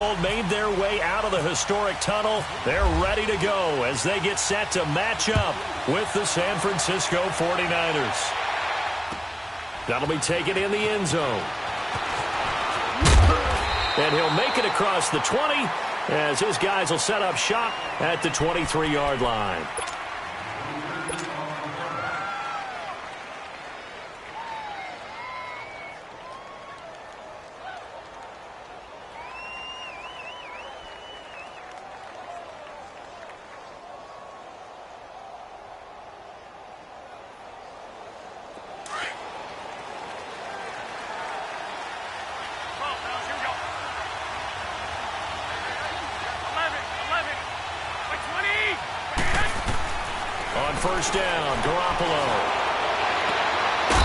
Made their way out of the historic tunnel. They're ready to go as they get set to match up with the San Francisco 49ers. That'll be taken in the end zone. And he'll make it across the 20 as his guys will set up shop at the 23-yard line. First down, Garoppolo.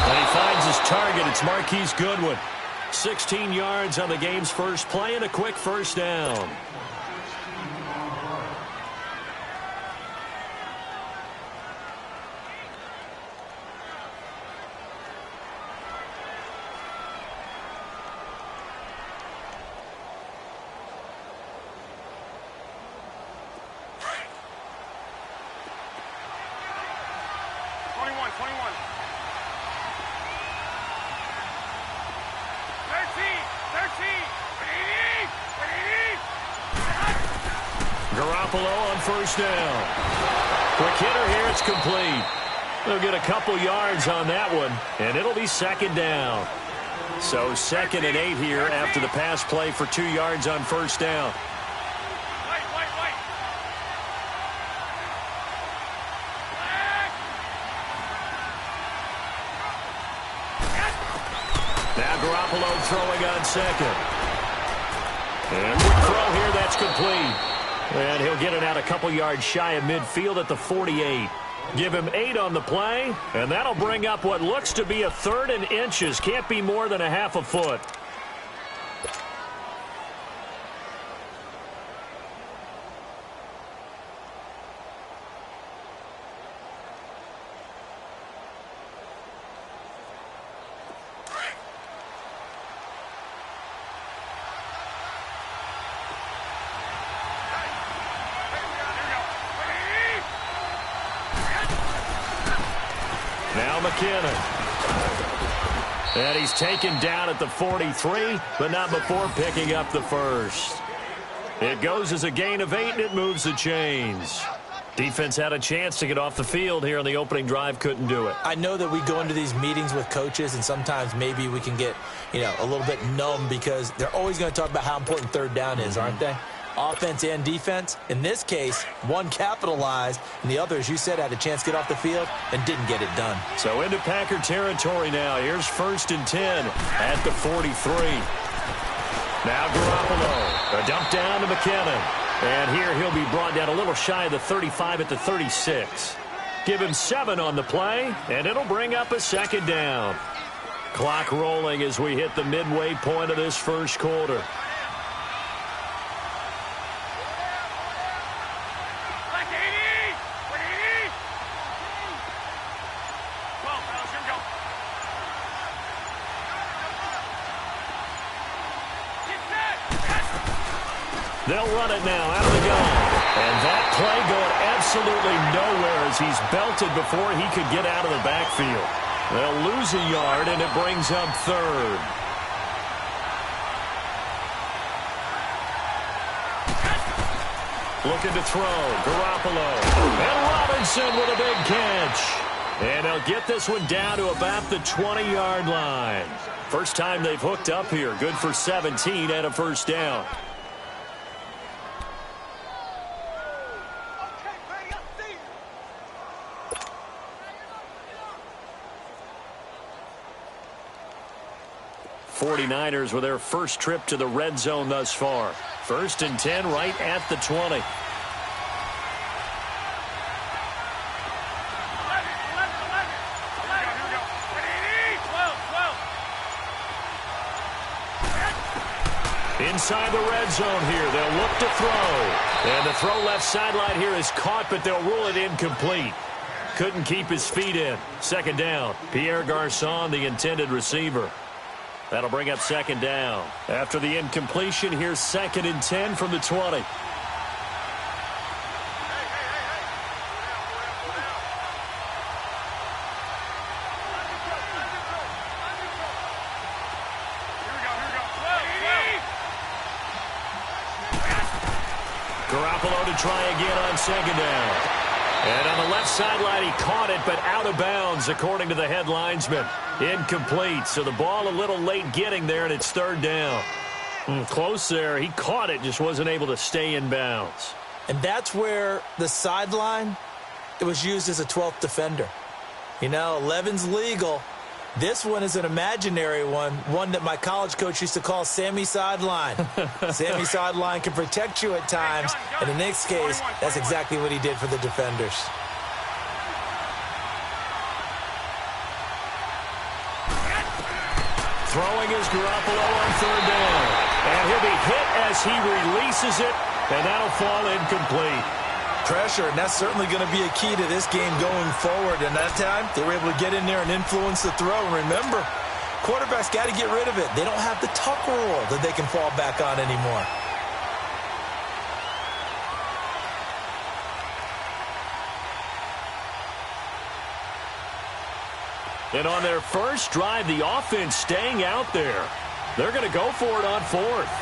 And he finds his target. It's Marquise Goodwin. 16 yards on the game's first play and a quick first down. Garoppolo on first down. Quick hitter here, it's complete. They'll get a couple yards on that one, and it'll be second down. So 2nd and 8 here after the pass play for 2 yards on first down. Now Garoppolo throwing on second. And quick throw here, that's complete. And he'll get it out a couple yards shy of midfield at the 48. Give him 8 on the play, and that'll bring up what looks to be a 3rd and inches. Can't be more than a half a foot. McKinnon. And he's taken down at the 43, but not before picking up the first. It goes as a gain of 8, and it moves the chains. Defense had a chance to get off the field here on the opening drive, couldn't do it. I know that we go into these meetings with coaches, and sometimes maybe we can get, a little bit numb because they're always going to talk about how important 3rd down is, aren't they? Offense and defense. In this case, one capitalized, and the other, as you said, had a chance to get off the field and didn't get it done. So into Packer territory now. Here's 1st and 10 at the 43. Now Garoppolo. A dump down to McKinnon. And here he'll be brought down a little shy of the 35 at the 36. Give him 7 on the play, and it'll bring up a 2nd down. Clock rolling as we hit the midway point of this first quarter. They'll run it now out of the gun. And that play going absolutely nowhere as he's belted before he could get out of the backfield. They'll lose a yard, and it brings up 3rd. Looking to throw. Garoppolo. And Robinson with a big catch. And they'll get this one down to about the 20-yard line. First time they've hooked up here. Good for 17 and a first down. '49ers with their first trip to the red zone thus far. 1st and 10 right at the 20. Inside the red zone here. They'll look to throw. And the throw left sideline here is caught, but they'll rule it incomplete. Couldn't keep his feet in. 2nd down. Pierre Garçon, the intended receiver. That'll bring up second down. After the incompletion, here's 2nd and 10 from the 20. Garoppolo to try again on 2nd down. And on the left sideline, he caught it, but out of bounds, according to the head linesman. Incomplete, so the ball a little late getting there, and it's 3rd down. Close there. He caught it, just wasn't able to stay in bounds. And that's where the sideline, it was used as a 12th defender. You know, 11's legal. This one is an imaginary one that my college coach used to call Sammy Sideline. Sammy Sideline can protect you at times, and in this case, that's exactly what he did for the defenders. Throwing is Garoppolo on 3rd down. And he'll be hit as he releases it, and that'll fall incomplete. Pressure, and that's certainly going to be a key to this game going forward. And that time, they were able to get in there and influence the throw. Remember, quarterbacks got to get rid of it. They don't have the tuck rule that they can fall back on anymore. And on their first drive, the offense staying out there. They're going to go for it on 4th.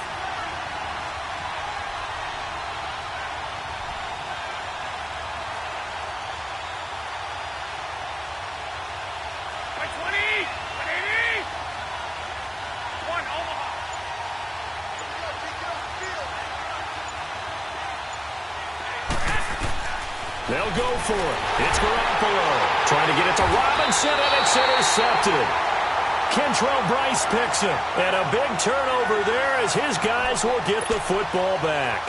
They'll go for it. It's Garoppolo trying to get it to Robinson, and it's intercepted. Kentrell Bryce picks him, and a big turnover there as his guys will get the football back.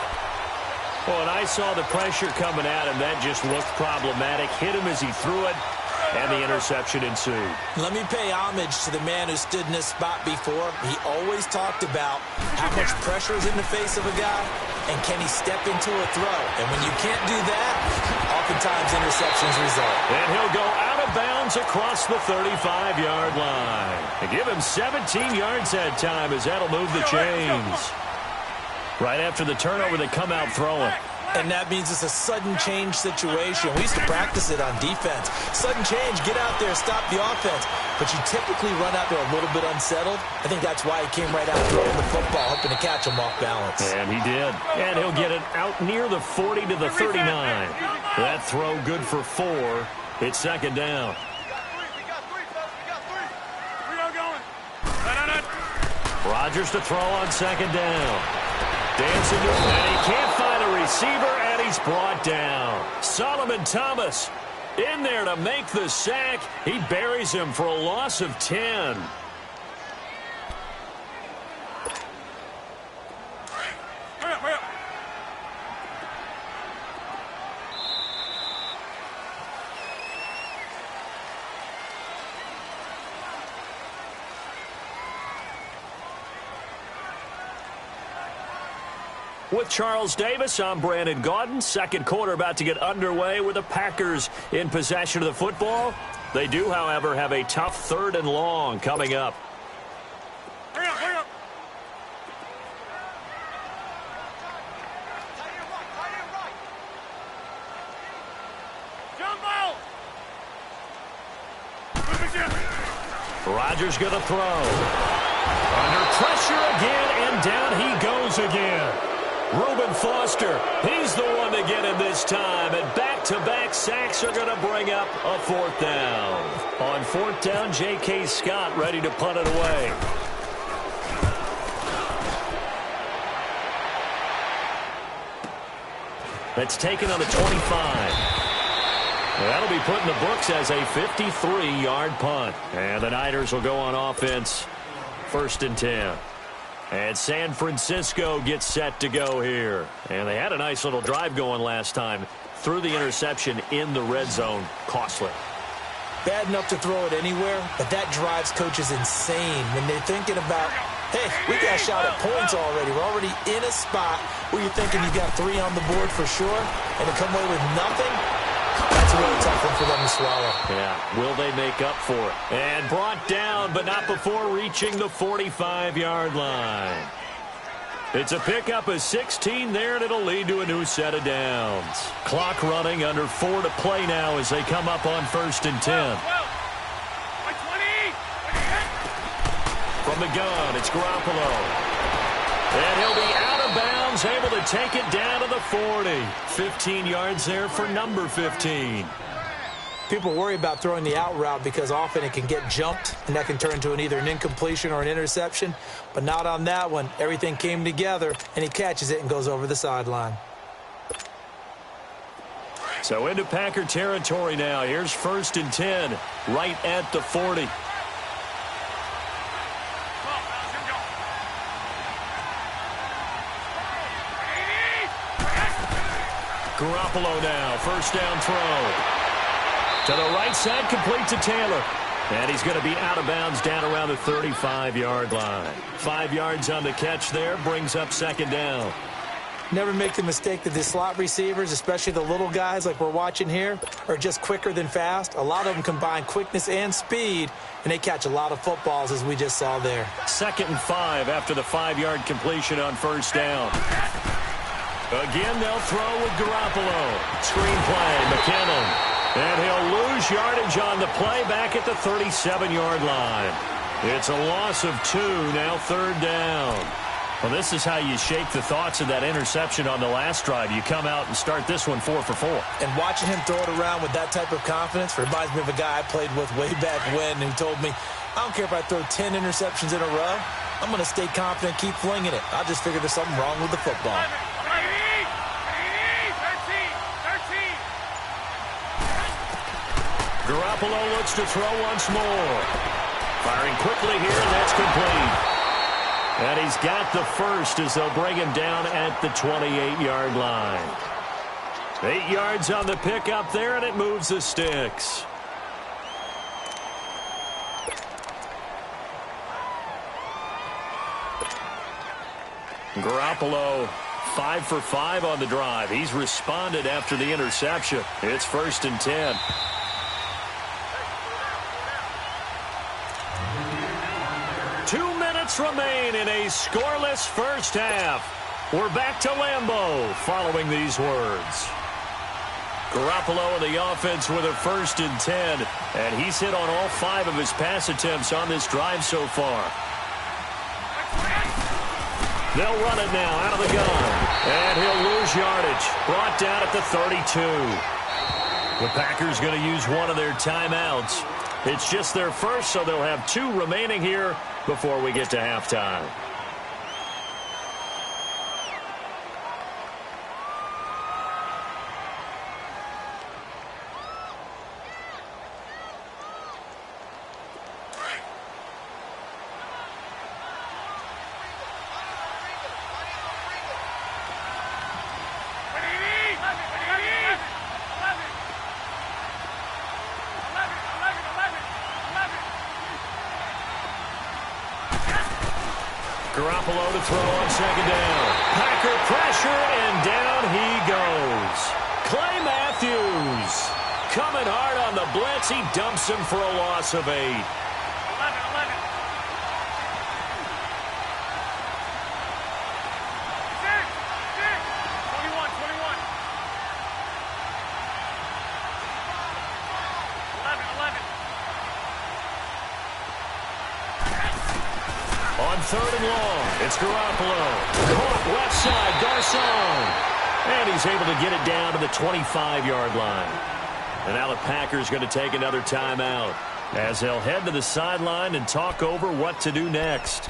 Well, and I saw the pressure coming at him. That just looked problematic. Hit him as he threw it, and the interception ensued. Let me pay homage to the man who stood in this spot before. He always talked about how much pressure is in the face of a guy, and can he step into a throw. And when you can't do that, oftentimes interceptions result. And he'll go out of bounds across the 35-yard line. And give him 17 yards that time as that'll move the chains. Right after the turnover, they come out throwing. And that means it's a sudden change situation. We used to practice it on defense. Sudden change, get out there, stop the offense. But you typically run out there a little bit unsettled. I think that's why he came right out throwing the football, hoping to catch him off balance. And he did. And he'll get it out near the 40 to the 39. That throw good for 4. It's 2nd down. Rodgers to throw on 2nd down. Dancing to him, and he can't find a receiver, and he's brought down. Solomon Thomas in there to make the sack. He buries him for a loss of 10. With Charles Davis, I'm Brandon Gaudin. Second quarter about to get underway with the Packers in possession of the football. They do, however, have a tough 3rd and long coming up. Hurry up, hurry up. Jump ball. Rodgers going to throw. Under pressure again, and down he goes again. Reuben Foster, he's the one to get him this time, and back-to-back sacks are going to bring up a 4th down. On 4th down, J.K. Scott ready to punt it away. That's taken on the 25. That'll be put in the books as a 53-yard punt. And the Niners will go on offense, 1st and 10. And San Francisco gets set to go here. And they had a nice little drive going last time. Threw the interception in the red zone. Costly. Bad enough to throw it anywhere, but that drives coaches insane when they're thinking about, hey, we got a shot at points already. We're already in a spot where you're thinking you got 3 on the board for sure, and to come away with nothing, that's That's a really tough one for them to swallow. Yeah, will they make up for it? And brought down, but not before reaching the 45-yard line. It's a pickup of 16 there, and it'll lead to a new set of downs. Clock running, under 4 to play now as they come up on 1st and 10. From the gun, it's Garoppolo. And he'll be out of bounds, able to take it down to the 40. 15 yards there for number 15. People worry about throwing the out route because often it can get jumped, and that can turn into either an incompletion or an interception. But not on that one. Everything came together, and he catches it and goes over the sideline. So into Packer territory now. Here's 1st and 10, right at the 40. Garoppolo now, 1st down throw. To the right side, complete to Taylor. And he's going to be out of bounds down around the 35-yard line. 5 yards on the catch there, brings up 2nd down. Never make the mistake that the slot receivers, especially the little guys like we're watching here, are just quicker than fast. A lot of them combine quickness and speed, and they catch a lot of footballs, as we just saw there. 2nd and 5 after the 5-yard completion on 1st down. Again, they'll throw with Garoppolo. Screen play, McKinnon. And he'll lose yardage on the play back at the 37-yard line. It's a loss of 2, now 3rd down. Well, this is how you shake the thoughts of that interception on the last drive. You come out and start this one 4 for 4. And watching him throw it around with that type of confidence reminds me of a guy I played with way back when who told me, I don't care if I throw 10 interceptions in a row. I'm going to stay confident, keep flinging it. I just figured there's something wrong with the football. Garoppolo looks to throw once more. Firing quickly here, and that's complete. And he's got the first as they'll bring him down at the 28-yard line. 8 yards on the pickup there, and it moves the sticks. Garoppolo 5 for 5 on the drive. He's responded after the interception. It's 1st and 10. Remain in a scoreless first half. We're back to Lambeau following these words. Garoppolo in the offense with a 1st and 10, and he's hit on all 5 of his pass attempts on this drive so far. They'll run it now out of the gun, and he'll lose yardage. Brought down at the 32. The Packers going to use one of their timeouts. It's just their first, so they'll have 2 remaining here before we get to halftime. Garoppolo to throw on 2nd down. Packer pressure, and down he goes. Clay Matthews coming hard on the blitz. He dumps him for a loss of 8. 11. 3rd and long. It's Garoppolo. Caught left side, Garcon. And he's able to get it down to the 25-yard line. And now the Packers going to take another timeout as they'll head to the sideline and talk over what to do next.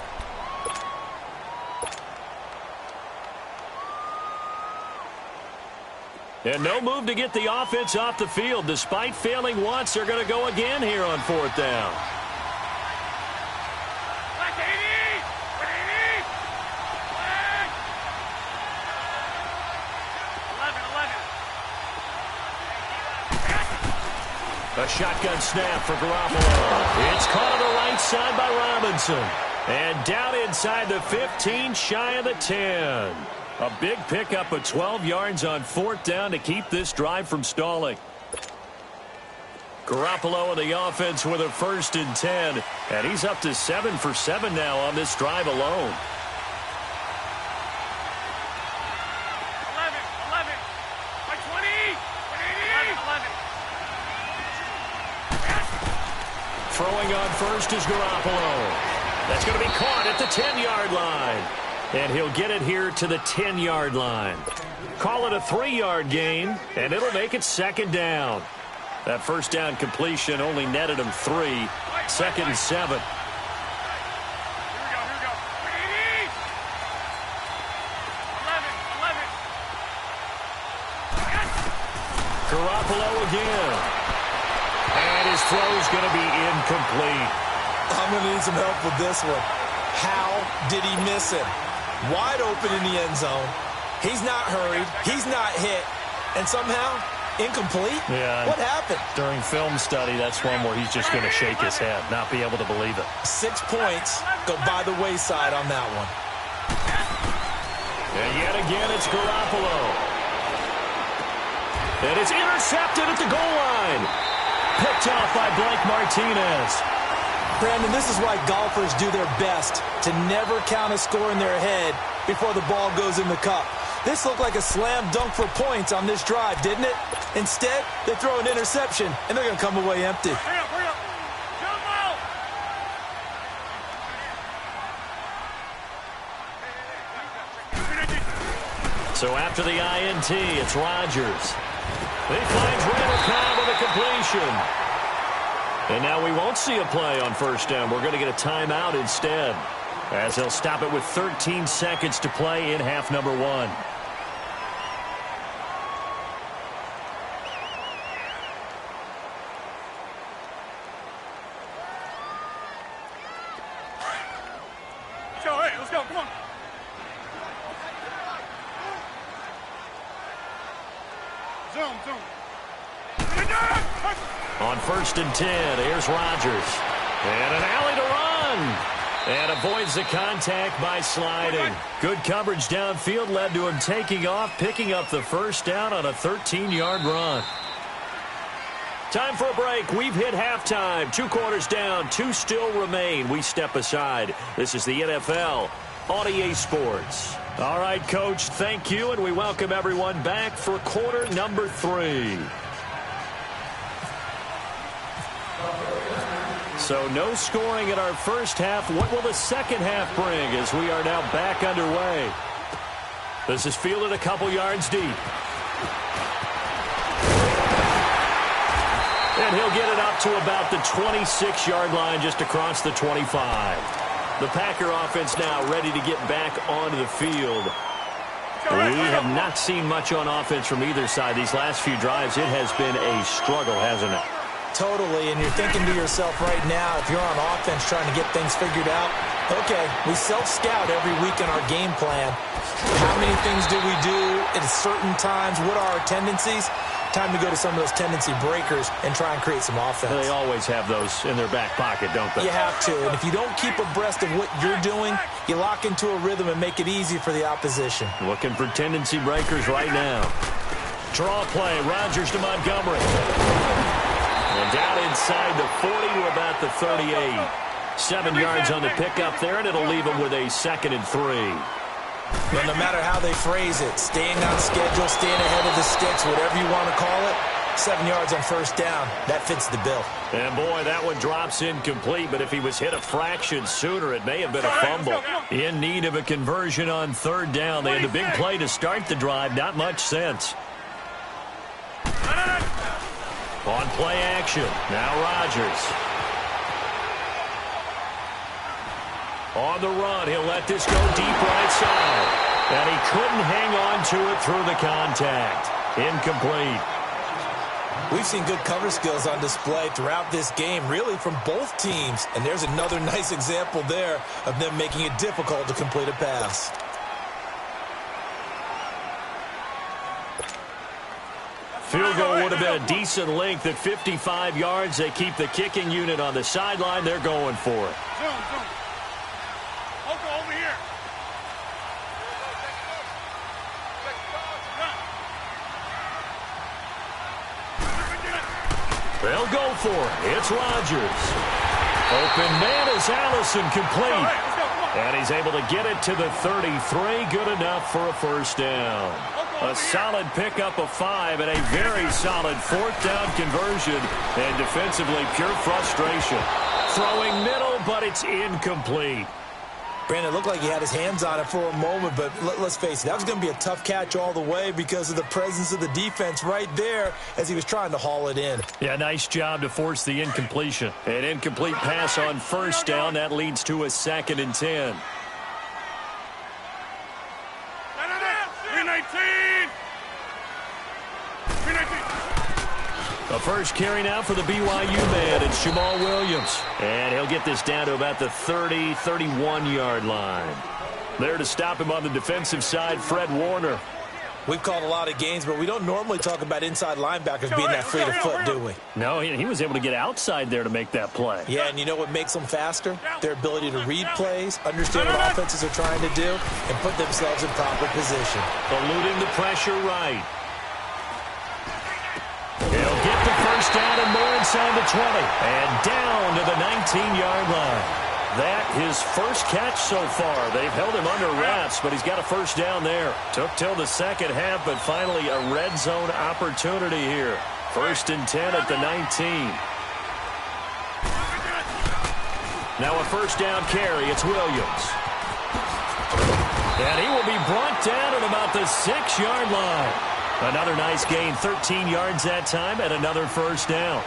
And no move to get the offense off the field. Despite failing once, they're going to go again here on 4th down. A shotgun snap for Garoppolo. It's caught on the right side by Robinson. And down inside the 15, shy of the 10. A big pickup of 12 yards on 4th down to keep this drive from stalling. Garoppolo and the offense with a 1st and 10. And he's up to 7 for 7 now on this drive alone. 11, by 20, 11. Throwing on first is Garoppolo. That's going to be caught at the 10-yard line. And he'll get it here to the 10-yard line. Call it a 3-yard gain, and it'll make it 2nd down. That 1st down completion only netted him 3. 2nd and 7. Here we go. 11. Garoppolo again. And his throw's going to be incomplete. I'm going to need some help with this one. How did he miss him? Wide open in the end zone. He's not hurried. He's not hit. And somehow, incomplete? Yeah. What happened? During film study, that's one where he's just going to shake his head, not be able to believe it. 6 points go by the wayside on that one. And yet again, it's Garoppolo. And it's intercepted at the goal line. Picked off by Blake Martinez. Brandon, this is why golfers do their best to never count a score in their head before the ball goes in the cup. This looked like a slam dunk for points on this drive, didn't it? Instead, they throw an interception, and they're going to come away empty. Hurry up. Jump out. So after the INT, it's Rodgers. He finds Randall Cobb with a completion. And now we won't see a play on 1st down. We're going to get a timeout instead, as they'll stop it with 13 seconds to play in half number 1. Let's go. Come on. Zoom. On 1st and 10, here's Rodgers. And an alley to run. And avoids the contact by sliding. Good coverage downfield led to him taking off, picking up the 1st down on a 13-yard run. Time for a break. We've hit halftime. 2 quarters down, 2 still remain. We step aside. This is the NFL on EA Sports. All right, Coach, thank you, and we welcome everyone back for quarter number 3. So no scoring in our first half. What will the second half bring as we are now back underway? This is fielded a couple yards deep. And he'll get it up to about the 26-yard line, just across the 25. The Packer offense now ready to get back onto the field. We have not seen much on offense from either side. These last few drives, it has been a struggle, hasn't it? Totally, and you're thinking to yourself right now, if you're on offense trying to get things figured out, okay, we self-scout every week in our game plan. How many things do we do at certain times? What are our tendencies? Time to go to some of those tendency breakers and try and create some offense. They always have those in their back pocket, don't they? You have to, and if you don't keep abreast of what you're doing, you lock into a rhythm and make it easy for the opposition. Looking for tendency breakers right now. Draw play, Rodgers to Montgomery. And down inside the 40 to about the 38. 7 yards on the pickup there, and it'll leave them with a 2nd and 3. But no matter how they phrase it, staying on schedule, staying ahead of the sticks, whatever you want to call it, 7 yards on 1st down, that fits the bill. And boy, that one drops incomplete, but if he was hit a fraction sooner, it may have been a fumble. In need of a conversion on 3rd down. They had the big play to start the drive, not much sense. On play action, now Rodgers. On the run, he'll let this go deep right side. And he couldn't hang on to it through the contact. Incomplete. We've seen good cover skills on display throughout this game, really from both teams. And there's another nice example there of them making it difficult to complete a pass. Field goal would have been a decent length at 55 yards. They keep the kicking unit on the sideline. They're going for it. Zoom. Over here. They'll go for it. It's Rodgers. Open man is Allison, complete. And he's able to get it to the 33. Good enough for a first down. A solid pickup of 5 and a very solid fourth down conversion. And defensively, pure frustration. Throwing middle, but it's incomplete. Brandon, it looked like he had his hands on it for a moment, but let's face it, that was going to be a tough catch all the way because of the presence of the defense right there as he was trying to haul it in. Yeah, nice job to force the incompletion. An incomplete pass on first down. That leads to a 2nd and 10. 319! A first carry now for the BYU man. It's Jamal Williams. And he'll get this down to about the 30, 31-yard line. There to stop him on the defensive side, Fred Warner. We've called a lot of games, but we don't normally talk about inside linebackers being that fleet of foot, do we? No, he was able to get outside there to make that play. Yeah, and you know what makes them faster? Their ability to read plays, understand what offenses are trying to do, and put themselves in proper position. Eluding the pressure right. He'll get the first down and more inside the 20. And down to the 19-yard line. That his first catch so far. They've held him under wraps, but he's got a first down there. Took till the second half, but finally a red zone opportunity here. 1st and 10 at the 19. Now a first down carry. It's Williams. And he will be brought down at about the 6-yard line. Another nice gain, 13 yards that time, and another first down.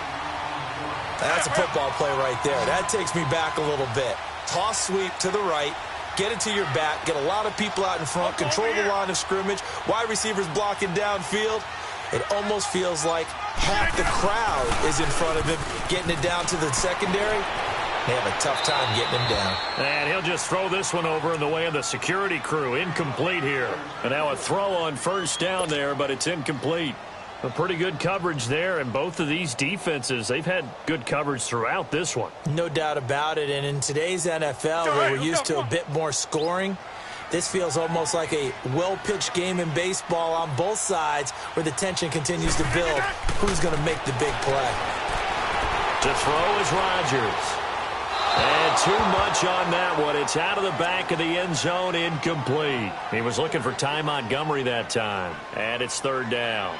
That's a football play right there. That takes me back a little bit. Toss sweep to the right, get it to your back, get a lot of people out in front, control the line of scrimmage, wide receivers blocking downfield. It almost feels like half the crowd is in front of him, getting it down to the secondary. They have a tough time getting him down. And he'll just throw this one over in the way of the security crew. Incomplete here. And now a throw on first down there, but it's incomplete. A pretty good coverage there, and both of these defenses, they've had good coverage throughout this one. No doubt about it, and in today's NFL, where we're used to a bit more scoring, this feels almost like a well-pitched game in baseball on both sides where the tension continues to build. Who's going to make the big play? To throw is Rodgers. And too much on that one. It's out of the back of the end zone, incomplete. He was looking for Ty Montgomery that time, and it's 3rd down.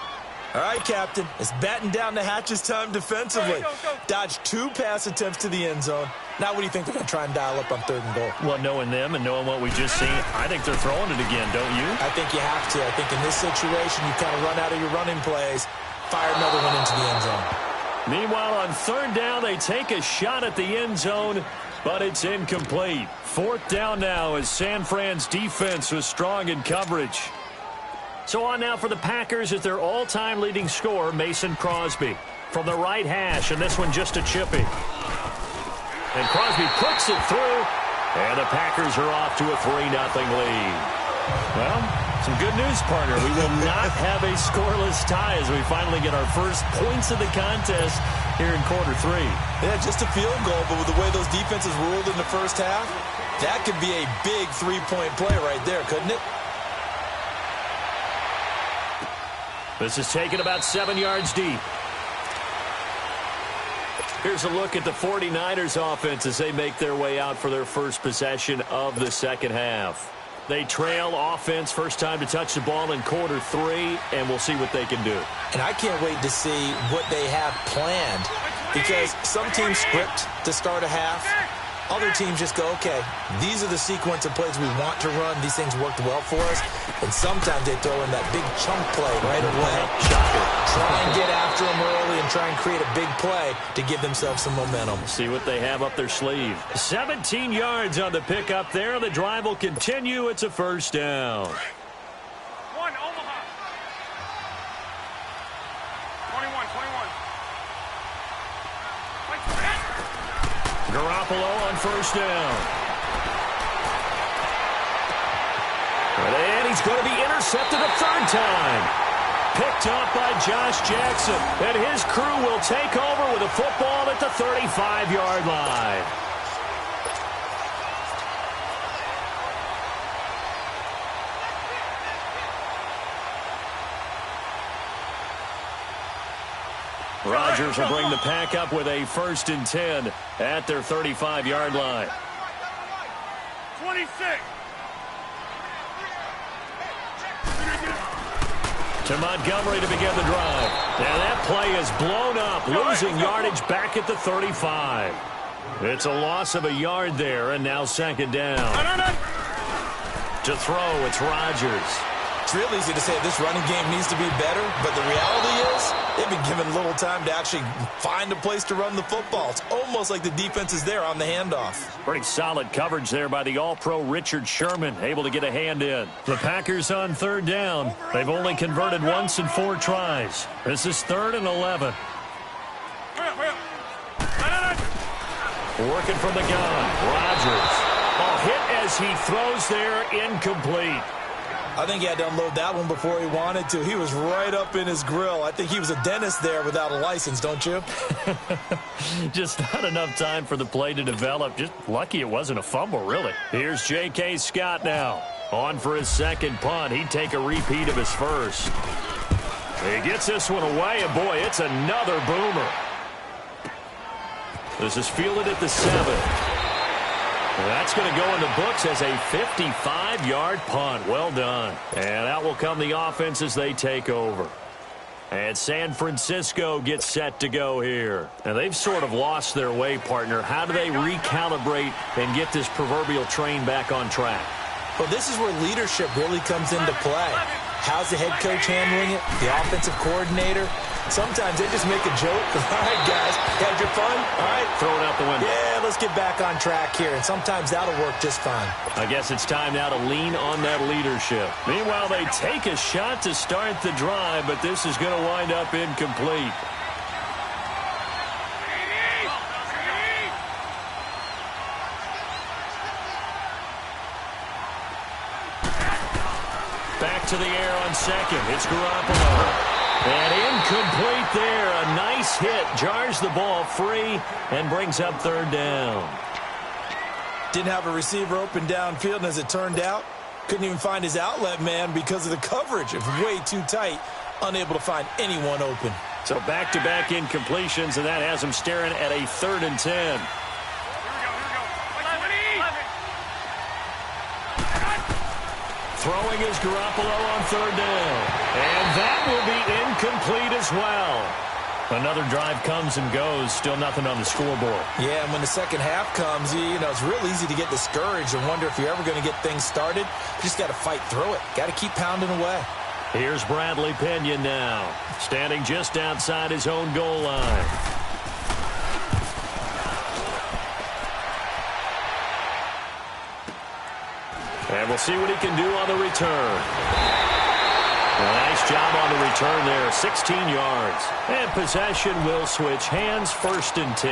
All right, Captain, it's batten down the hatches time defensively. Dodged 2 pass attempts to the end zone. Now what do you think they're going to try and dial up on 3rd and goal? Well, knowing them and knowing what we just seen, I think they're throwing it again, don't you? I think you have to. I think in this situation, you kind of run out of your running plays, fire another one into the end zone. Meanwhile, on 3rd down, they take a shot at the end zone, but it's incomplete. 4th down now as San Fran's defense was strong in coverage. So on now for the Packers is their all-time leading scorer, Mason Crosby. From the right hash, and this one just a chippy. And Crosby puts it through, and the Packers are off to a 3-0 lead. Well, some good news, partner. We will not have a scoreless tie as we finally get our first points of the contest here in quarter 3. Yeah, just a field goal, but with the way those defenses ruled in the first half, that could be a big 3-point play right there, couldn't it? This is taken about 7 yards deep. Here's a look at the 49ers offense as they make their way out for their first possession of the second half. They trail offense first time to touch the ball in quarter 3, and we'll see what they can do. And I can't wait to see what they have planned because some teams script to start a half. Other teams just go, okay, these are the sequence of plays we want to run. These things worked well for us. And sometimes they throw in that big chunk play right away. Try and get after them early and try and create a big play to give themselves some momentum. See what they have up their sleeve. 17 yards on the pickup there. The drive will continue. It's a first down. 1, Omaha. 21. Garoppolo on first down. And he's going to be intercepted a 3rd time. Picked off by Josh Jackson. And his crew will take over with a football at the 35-yard line. Rodgers will bring the pack up with a 1st and 10 at their 35-yard line. 26. To Montgomery to begin the drive. Now that play is blown up, losing yardage back at the 35. It's a loss of a yard there, and now 2nd down. To throw, it's Rodgers. It's real easy to say this running game needs to be better, but the reality is they've been given little time to actually find a place to run the football. It's almost like the defense is there on the handoff. Pretty solid coverage there by the all-pro Richard Sherman, able to get a hand in. The Packers on 3rd down. They've only converted once in 4 tries. This is 3rd and 11. Working from the gun, Rodgers. Oh, hit as he throws there, incomplete. I think he had to unload that one before he wanted to. He was right up in his grill. I think he was a dentist there without a license, don't you? Just not enough time for the play to develop. Just lucky it wasn't a fumble, really. Here's J.K. Scott now. On for his 2nd punt. He'd take a repeat of his 1st. He gets this one away, and boy, it's another boomer. This is fielded at the 7. That's going to go in the books as a 55-yard punt. Well done. And out will come the offense as they take over. And San Francisco gets set to go here. Now, they've sort of lost their way, partner. How do they recalibrate and get this proverbial train back on track? Well, this is where leadership really comes into play. How's the head coach handling it? The offensive coordinator? Sometimes they just make a joke. All right, guys, had your fun? All right. Throw it out the window. Yeah, let's get back on track here. And sometimes that'll work just fine. I guess it's time now to lean on that leadership. Meanwhile, they take a shot to start the drive, but this is going to wind up incomplete. Back to the air on 2nd. It's Garoppolo. And incomplete there. A nice hit. Jars the ball free and brings up 3rd down. Didn't have a receiver open downfield, and as it turned out, couldn't even find his outlet man because of the coverage. It was way too tight. Unable to find anyone open. So back-to-back incompletions, and that has him staring at a 3rd and 10. Throwing is Garoppolo on 3rd down. And that will be incomplete as well. Another drive comes and goes. Still nothing on the scoreboard. Yeah, and when the 2nd half comes, you know, it's real easy to get discouraged and wonder if you're ever going to get things started. You just got to fight through it. Got to keep pounding away. Here's Bradley Pinion now, standing just outside his own goal line. And we'll see what he can do on the return. Nice job on the return there, 16 yards. And possession will switch hands, 1st and 10.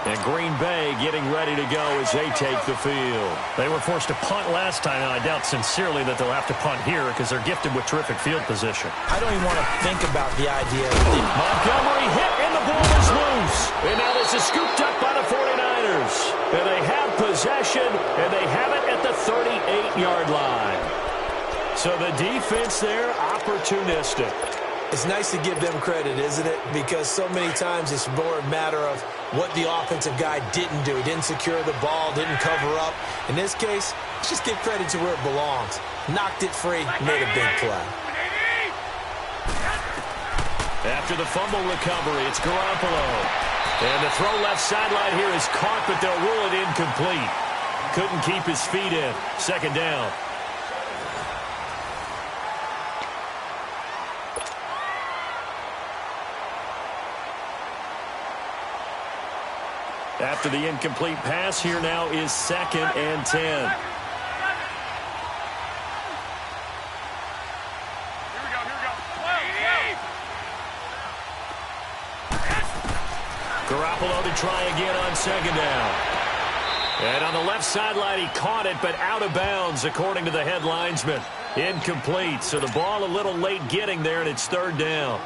And Green Bay getting ready to go as they take the field. They were forced to punt last time, and I doubt sincerely that they'll have to punt here because they're gifted with terrific field position. I don't even want to think about the idea. Montgomery hit, and the ball is loose. And now this is scooped up by the 49ers. And they have possession, and they have it at the 38-yard line. So the defense there, opportunistic. It's nice to give them credit, isn't it? Because so many times it's more a matter of what the offensive guy didn't do. He didn't secure the ball, didn't cover up. In this case, let's just give credit to where it belongs. Knocked it free, made a big play. After the fumble recovery, it's Garoppolo. And the throw left sideline here is caught, but they'll rule it incomplete. Couldn't keep his feet in. 2nd down. After the incomplete pass, here now is 2nd and 10. Here we go. Garoppolo to try again on 2nd down. And on the left sideline, he caught it, but out of bounds, according to the head linesman. Incomplete, so the ball a little late getting there, and it's 3rd down.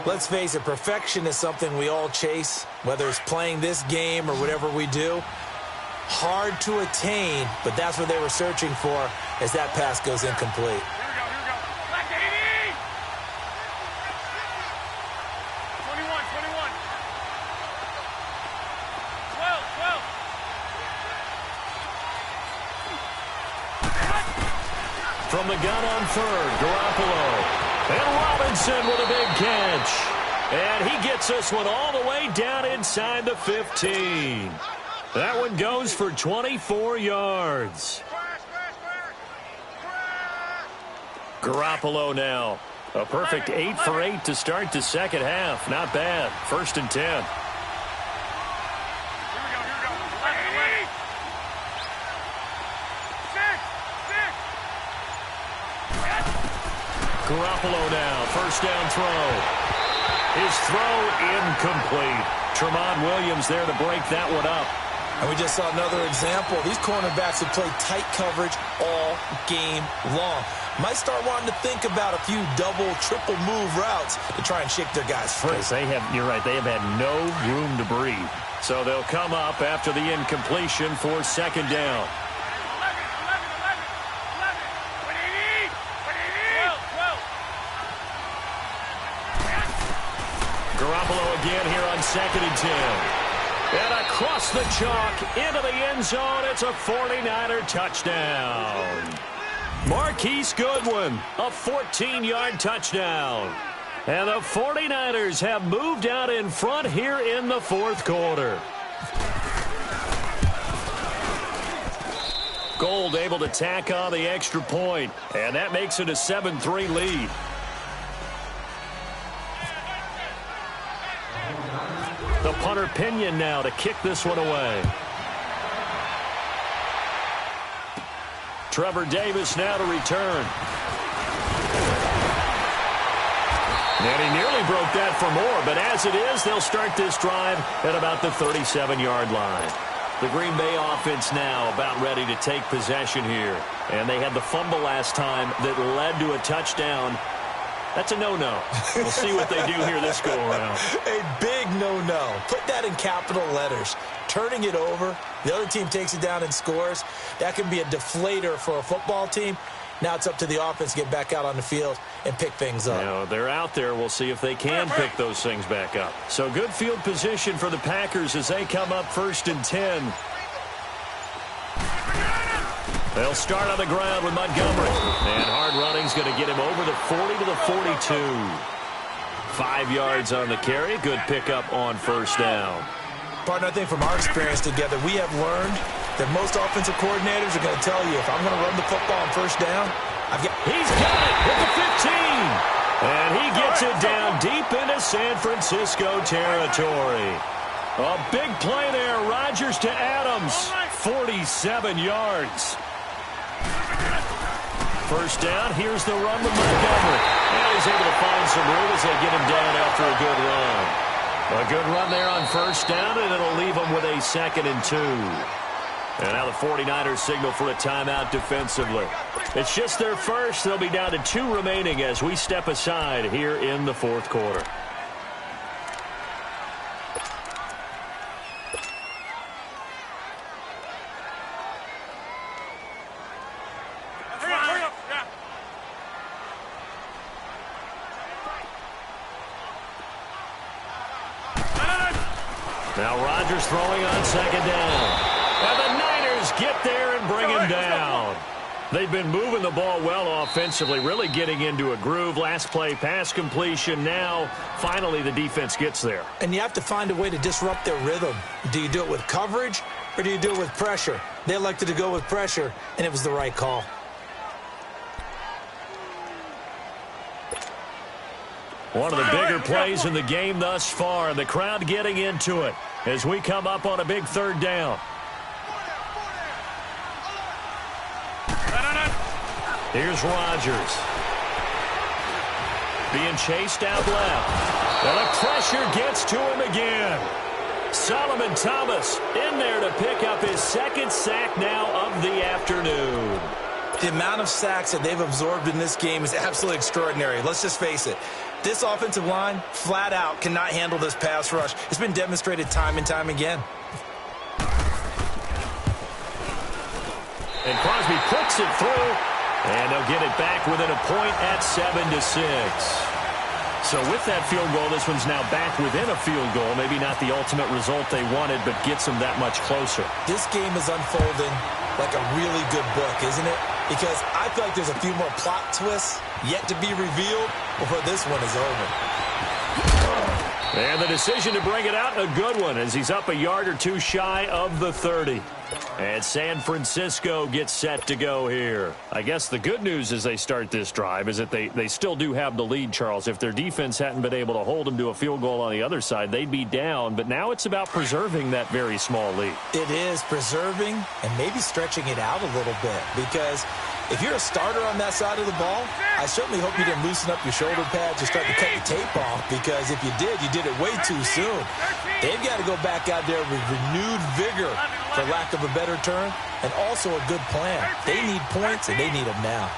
Let's face it, perfection is something we all chase, whether it's playing this game or whatever we do. Hard to attain, but that's what they were searching for as that pass goes incomplete. Here we go. 21, from the gun on third. Garoppolo. And Robinson with a big catch. And he gets this one all the way down inside the 15. That one goes for 24 yards. Garoppolo now. A perfect 8 for 8 to start the second half. Not bad. 1st and 10. Garoppolo now. 1st down throw. His throw incomplete. Tremont Williams there to break that one up. And we just saw another example. These cornerbacks have played tight coverage all game long. Might start wanting to think about a few double, triple move routes to try and shake their guys free. You're right, they have had no room to breathe. So they'll come up after the incompletion for 2nd down. Garoppolo again here on 2nd and 10. And across the chalk into the end zone, it's a 49er touchdown. Marquise Goodwin, a 14-yard touchdown. And the 49ers have moved out in front here in the 4th quarter. Gold able to tack on the extra point, and that makes it a 7-3 lead. The punter Pinion now to kick this one away. Trevor Davis now to return. And he nearly broke that for more, but as it is, they'll start this drive at about the 37-yard line. The Green Bay offense now about ready to take possession here. And they had the fumble last time that led to a touchdown. That's a no-no. We'll see what they do here this go-around. A big no-no. Put that in capital letters. Turning it over, the other team takes it down and scores. That can be a deflator for a football team. Now it's up to the offense to get back out on the field and pick things up. Now, they're out there. We'll see if they can pick those things back up. So good field position for the Packers as they come up 1st and 10. They'll start on the ground with Montgomery. And hard running's going to get him over the 40 to the 42. 5 yards on the carry. Good pickup on 1st down. Partner, I think from our experience together, we have learned that most offensive coordinators are going to tell you, if I'm going to run the football on 1st down, He's got it with the 15. And he gets it down deep into San Francisco territory. A big play there. Rodgers to Adams. 47 yards. 1st down. Here's the run with Montgomery. And he's able to find some room as they get him down after a good run. A good run there on 1st down, and it'll leave them with a 2nd and 2. And now the 49ers signal for a timeout defensively. It's just their first. They'll be down to 2 remaining as we step aside here in the 4th quarter. Now Rodgers throwing on 2nd down. And the Niners get there and bring him down. They've been moving the ball well offensively, really getting into a groove. Last play, pass completion. Now, finally, the defense gets there. And you have to find a way to disrupt their rhythm. Do you do it with coverage or do you do it with pressure? They elected to go with pressure, and it was the right call. One of the bigger plays in the game thus far. The crowd getting into it as we come up on a big 3rd down. Here's Rodgers. Being chased out left. And the pressure gets to him again. Solomon Thomas in there to pick up his 2nd sack now of the afternoon. The amount of sacks that they've absorbed in this game is absolutely extraordinary. Let's just face it. This offensive line, flat out, cannot handle this pass rush. It's been demonstrated time and time again. And Crosby puts it through, and they'll get it back within a point at 7-6. So with that field goal, this one's now back within a field goal. Maybe not the ultimate result they wanted, but gets them that much closer. This game is unfolding like a really good book, isn't it? because I feel like there's a few more plot twists yet to be revealed before this one is over. And the decision to bring it out, a good one, as he's up a yard or two shy of the 30. And San Francisco gets set to go here. I guess the good news as they start this drive is that they still do have the lead, Charles. If their defense hadn't been able to hold them to a field goal on the other side, they'd be down. But now it's about preserving that very small lead. It is preserving and maybe stretching it out a little bit, because if you're a starter on that side of the ball, I certainly hope you didn't loosen up your shoulder pads or start to cut the tape off, because if you did it way too soon. They've got to go back out there with renewed vigor, for lack of a better term, and also a good plan. They need points, and they need them now.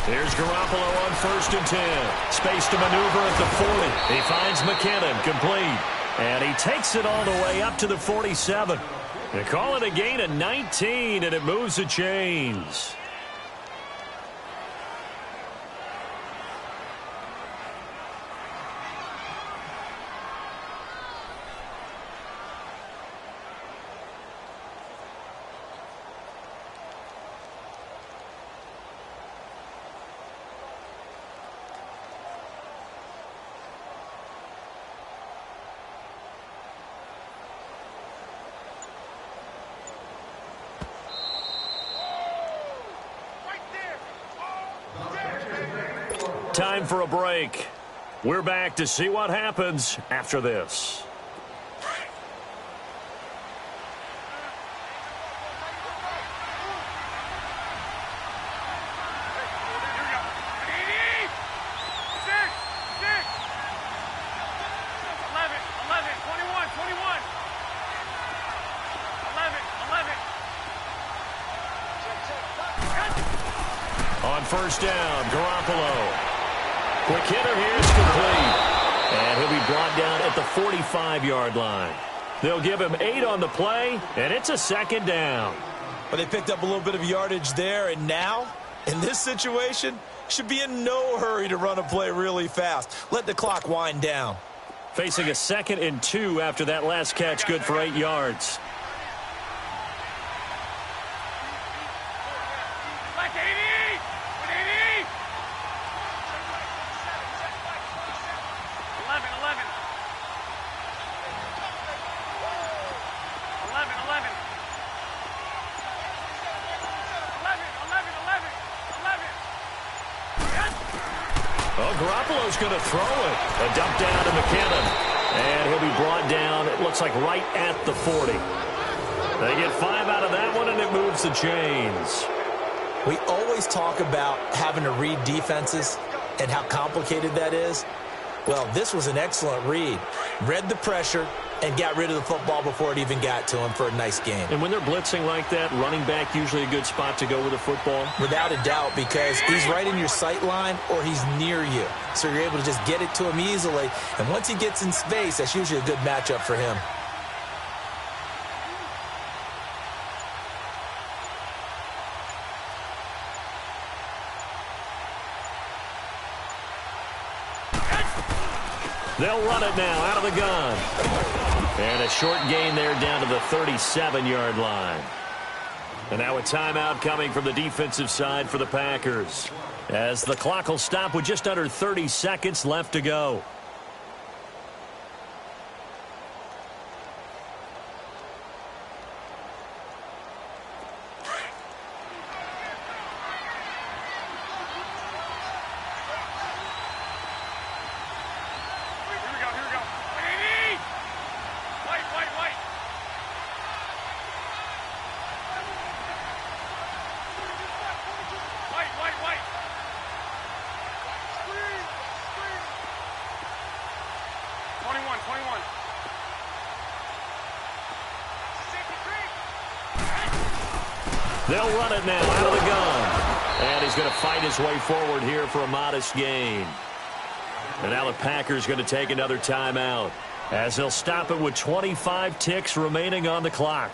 Here's Garoppolo on 1st and 10. Space to maneuver at the 40. He finds McKinnon, complete. And he takes it all the way up to the 47. They call it a gain of 19, and it moves the chains. Time for a break. We're back to see what happens after this. On 1st down, Garoppolo. Quick hitter here is complete. And he'll be brought down at the 45-yard line. They'll give him 8 on the play, and it's a 2nd down. Well, they picked up a little bit of yardage there, and now, in this situation, should be in no hurry to run a play really fast. Let the clock wind down. Facing a 2nd and 2 after that last catch, good for 8 yards. Garoppolo's going to throw it. A dump down to McKinnon. And he'll be brought down, it looks like, right at the 40. They get 5 out of that one, and it moves the chains. We always talk about having to read defenses and how complicated that is. Well, this was an excellent read. Read the pressure and got rid of the football before it even got to him for a nice game. And when they're blitzing like that, running back usually a good spot to go with the football? Without a doubt, because he's right in your sight line or he's near you. So you're able to just get it to him easily. And once he gets in space, that's usually a good matchup for him. They'll run it now out of the gun. And a short gain there down to the 37-yard line. And now a timeout coming from the defensive side for the Packers, as the clock will stop with just under 30 seconds left to go. They'll run it now out of the gun. And he's going to fight his way forward here for a modest gain. And now the Packers going to take another timeout, as they'll stop it with 25 ticks remaining on the clock.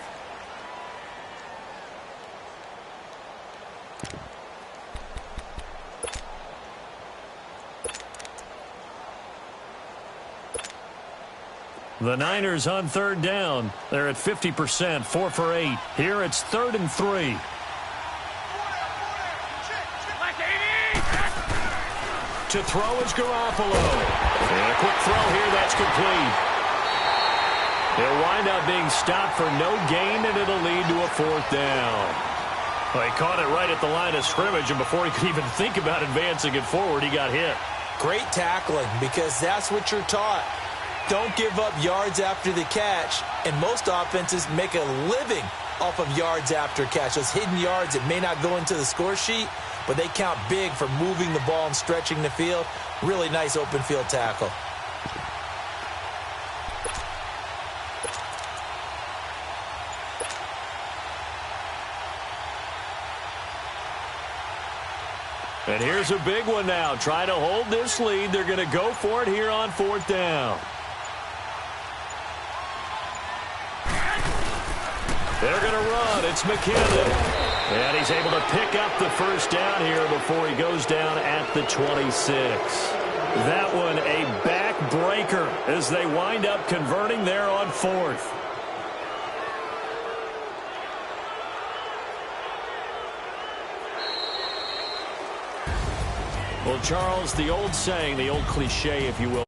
The Niners on 3rd down. They're at 50%, 4 for 8. Here it's 3rd and 3. To throw is Garoppolo. And a quick throw here, that's complete. He'll wind up being stopped for no gain, and it'll lead to a 4th down. Well, he caught it right at the line of scrimmage, and before he could even think about advancing it forward, he got hit. Great tackling, because that's what you're taught. Don't give up yards after the catch, and most offenses make a living off of yards after catch. Those hidden yards that may not go into the score sheet, but they count big for moving the ball and stretching the field. Really nice open field tackle. And here's a big one now. Try to hold this lead. They're going to go for it here on 4th down. They're going to run. It's McKinnon. And he's able to pick up the 1st down here before he goes down at the 26. That one a backbreaker as they wind up converting there on 4th. Well, Charles, the old saying, the old cliche, if you will,